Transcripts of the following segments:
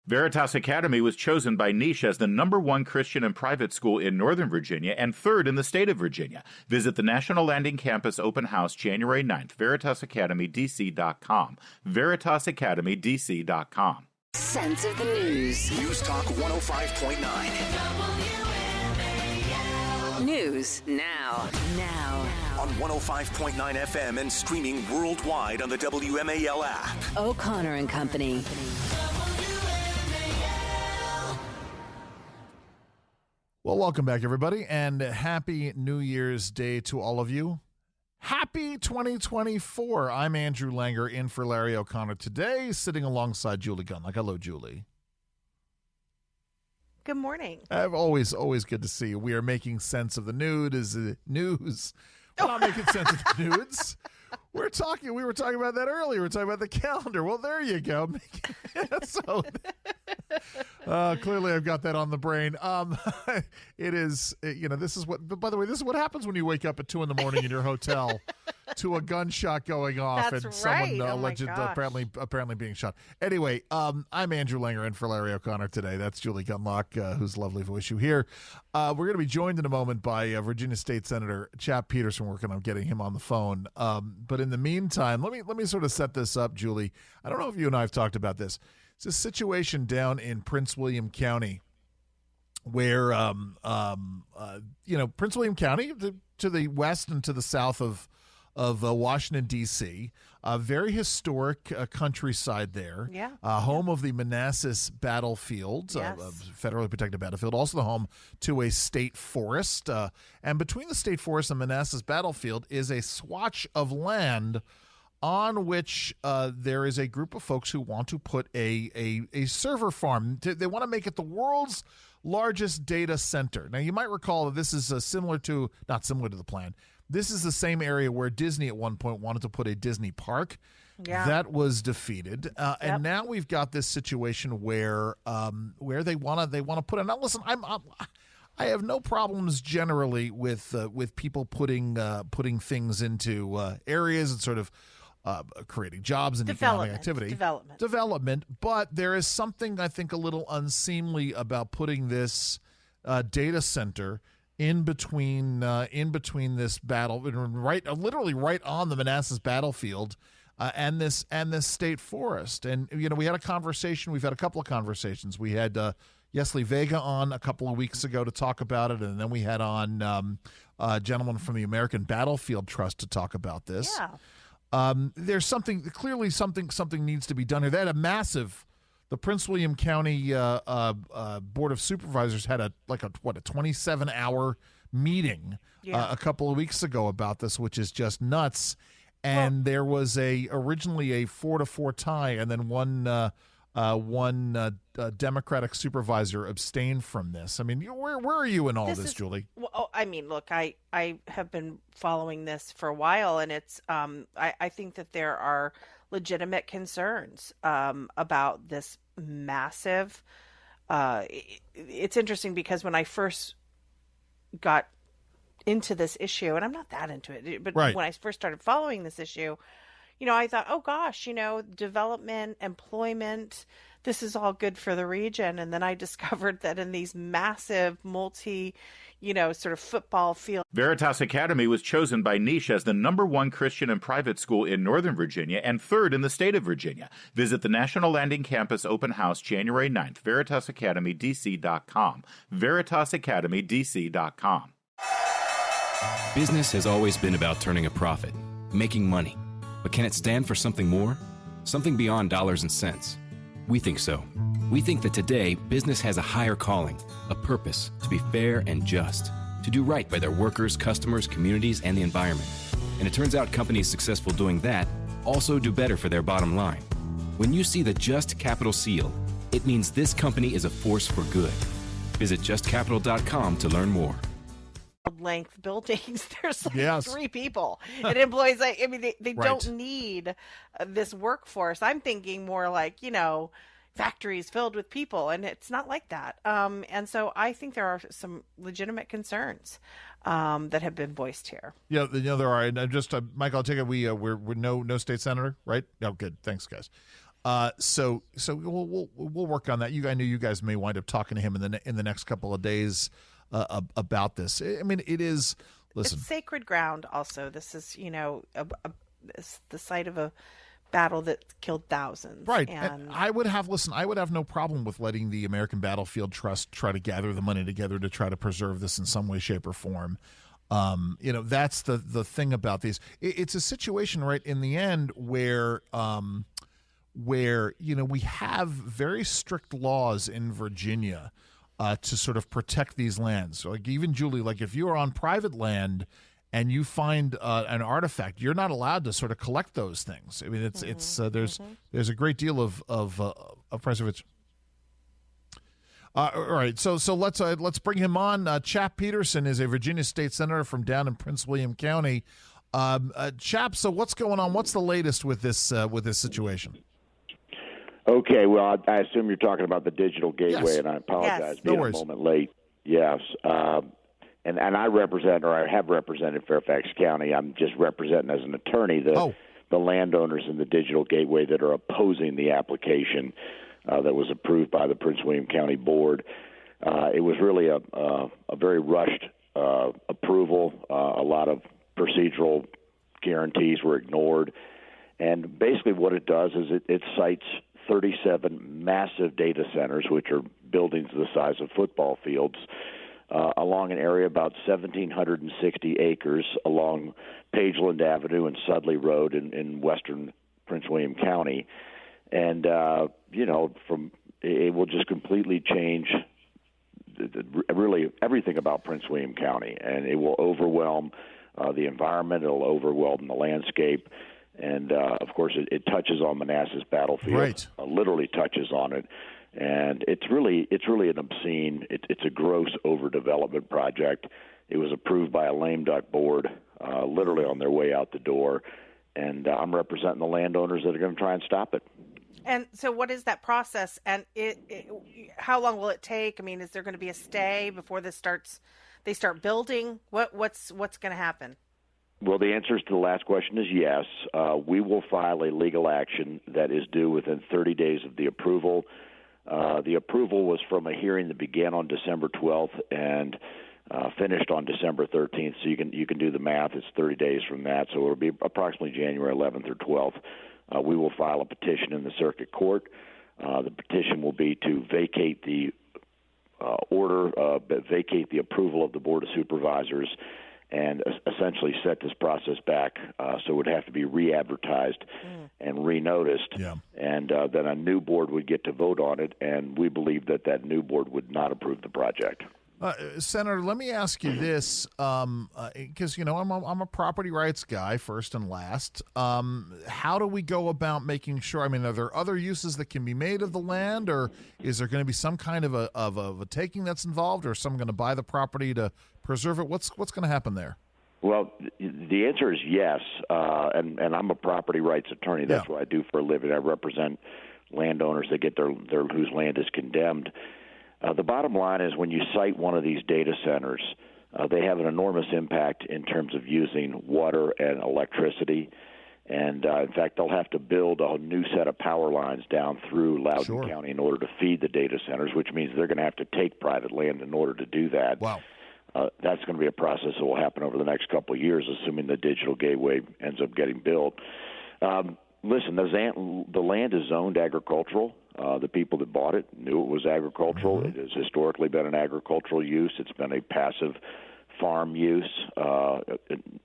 Veritas Academy was chosen by Niche as the #1 Christian and private school in Northern Virginia and 3rd in the state of Virginia. Visit the National Landing Campus Open House January 9th, VeritasAcademyDC.com. VeritasAcademyDC.com. Sense of the news. News Talk 105.9. News now. On 105.9 FM and streaming worldwide on the WMAL app. O'Connor and Company. Well, welcome back, everybody, and happy New Year's Day to all of you. Happy 2024. I'm Andrew Langer, in for Larry O'Connor today, sitting alongside Julie Gunlock. Hello, Julie. Good morning. Always good to see you. We are making sense of the news. We're not making sense of the nudes. We were talking about that earlier. We were talking about the calendar. Well, there you go. So, clearly I've got that on the brain. It is, this is what, by the way, this is what happens when you wake up at 2 a.m. in your hotel to a gunshot going off. That's and right. someone Oh alleged, apparently being shot. Anyway, I'm Andrew Langer, in for Larry O'Connor today. That's Julie Gunlock, whose lovely voice you hear. We're going to be joined in a moment by Virginia State Senator Chap Petersen, working on getting him on the phone. But in the meantime, let me sort of set this up, Julie. I don't know if you and I have talked about this. It's a situation down in Prince William County where, Prince William County, to the west and to the south of Washington, D.C., a very historic countryside there. Yeah. Home of the Manassas battlefield, Yes. federally protected battlefield, also the home to a state forest. And between the state forest and Manassas battlefield is a swatch of land on which there is a group of folks who want to put a server farm. They want to make it the world's largest data center. Now, you might recall that this is not similar to the plan. This is the same area where Disney at one point wanted to put a Disney park. Yeah. That was defeated, and now we've got this situation where they want to put it. Now, listen, I have no problems generally with people putting things into areas and sort of creating jobs and economic activity. Development. But there is something, I think, a little unseemly about putting this data center in between this battle, literally right on the Manassas battlefield, and this state forest. And we had a conversation. We've had a couple of conversations. We had Yesley Vega on a couple of weeks ago to talk about it, and then we had on a gentleman from the American Battlefield Trust to talk about this. Yeah. There's something needs to be done here. They had the Prince William County Board of Supervisors had a 27-hour meeting a couple of weeks ago about this, which is just nuts. And there was originally a 4-4 tie, and then one Democratic supervisor abstained from this. I mean, where are you in all this, Julie? Well, I mean, look, I have been following this for a while, and it's I think that there are legitimate concerns about this massive. It's interesting because when I first got into this issue, and I'm not that into it, but when I first started following this issue, I thought, oh gosh, development, employment, this is all good for the region. And then I discovered that in these massive sort of football field. Veritas Academy was chosen by Niche as the #1 Christian and private school in Northern Virginia and 3rd in the state of Virginia. Visit the National Landing Campus Open House January 9th, VeritasAcademyDC.com. VeritasAcademyDC.com. Business has always been about turning a profit, making money. But can it stand for something more? Something beyond dollars and cents? We think so. We think that today, business has a higher calling, a purpose to be fair and just, to do right by their workers, customers, communities, and the environment. And it turns out companies successful doing that also do better for their bottom line. When you see the Just Capital seal, it means this company is a force for good. Visit justcapital.com to learn more. Length buildings, there's 3 people. Huh. It employs, they Right. don't need this workforce. I'm thinking more like, factories filled with people, and it's not like that. And so I think there are some legitimate concerns that have been voiced here. Yeah, there are. And just Michael, I'll take it. We're no state senator, right? No, good. Thanks, guys. So we'll work on that. I know you guys may wind up talking to him in the next couple of days about this. I mean, it is. Listen, it's sacred ground. Also, this is it's the site of a battle that killed thousands. Right. And I would have no problem with letting the American Battlefield Trust try to gather the money together to try to preserve this in some way, shape, or form. That's the thing about these. It's a situation, right, in the end where we have very strict laws in Virginia to sort of protect these lands. So, like, even Julie, like, if you are on private land and you find an artifact, you're not allowed to sort of collect those things. I mean, there's a great deal of preservation. All right, so let's bring him on. Chap Petersen is a Virginia state senator from down in Prince William County. Chap, so what's going on? What's the latest with this situation? Okay, well, I assume you're talking about the digital gateway, Yes. and I apologize Yes. being No worries. a moment late. Yes, and I represent, or I have represented Fairfax County. I'm just representing as an attorney the landowners in the digital gateway that are opposing the application that was approved by the Prince William County Board. It was really a very rushed approval. A lot of procedural guarantees were ignored. And basically what it does is it cites 37 massive data centers, which are buildings the size of football fields, along an area about 1,760 acres along Pageland Avenue and Sudley Road in western Prince William County. And, it will just completely change really everything about Prince William County. And it will overwhelm the environment. It will overwhelm the landscape. And, of course, it touches on Manassas Battlefield. Right. Literally touches on it. And it's really an obscene, it's a gross overdevelopment project. It was approved by a lame duck board, literally on their way out the door. And I'm representing the landowners that are going to try and stop it. And so what is that process? And how long will it take? I mean, is there going to be a stay before they start building? What's going to happen? Well, the answer to the last question is yes. We will file a legal action that is due within 30 days of the approval. The approval was from a hearing that began on December 12th and finished on December 13th. So you can do the math. It's 30 days from that. So it'll be approximately January 11th or 12th. We will file a petition in the circuit court. The petition will be to vacate the vacate the approval of the Board of Supervisors, and essentially set this process back. So it would have to be re-advertised and re-noticed. Yeah. And then a new board would get to vote on it, and we believe that new board would not approve the project. Senator, let me ask you this, because I'm a property rights guy first and last. How do we go about making sure? I mean, are there other uses that can be made of the land, or is there going to be some kind of a taking that's involved, or someone going to buy the property to preserve it? What's going to happen there? Well, the answer is yes, and I'm a property rights attorney. That's what I do for a living. I represent landowners that get their whose land is condemned. The bottom line is when you site one of these data centers, they have an enormous impact in terms of using water and electricity. And, in fact, they'll have to build a new set of power lines down through Loudoun County in order to feed the data centers, which means they're going to have to take private land in order to do that. Wow. That's going to be a process that will happen over the next couple of years, assuming the digital gateway ends up getting built. Listen, the land is zoned agricultural. The people that bought it knew it was agricultural. Mm-hmm. It has historically been an agricultural use. It's been a passive farm use.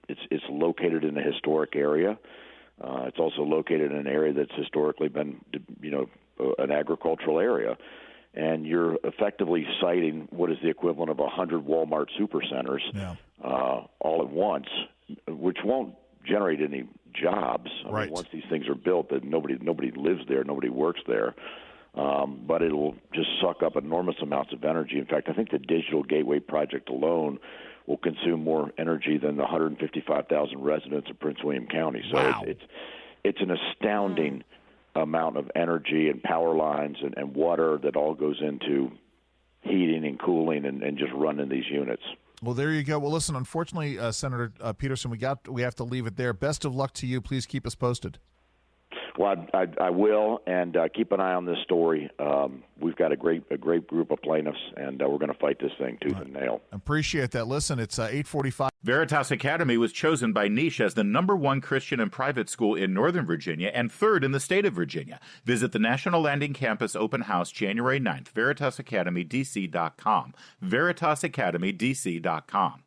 It's located in a historic area. It's also located in an area that's historically been, an agricultural area. And you're effectively citing what is the equivalent of 100 Walmart supercenters all at once, which won't generate any jobs. I mean, once these things are built, that nobody lives there, nobody works there. But it'll just suck up enormous amounts of energy. In fact, I think the Digital Gateway project alone will consume more energy than the 155,000 residents of Prince William County. So it's an astounding amount of energy and power lines and water that all goes into heating and cooling and just running these units. Well, there you go. Well, listen, unfortunately, Senator Petersen, we have to leave it there. Best of luck to you. Please keep us posted. Well, I will, and keep an eye on this story. We've got a great group of plaintiffs, and we're going to fight this thing tooth and nail. Appreciate that. Listen, it's 8:45. Veritas Academy was chosen by Niche as the #1 Christian and private school in Northern Virginia and third in the state of Virginia. Visit the National Landing Campus Open House January 9th, VeritasAcademyDC.com. VeritasAcademyDC.com.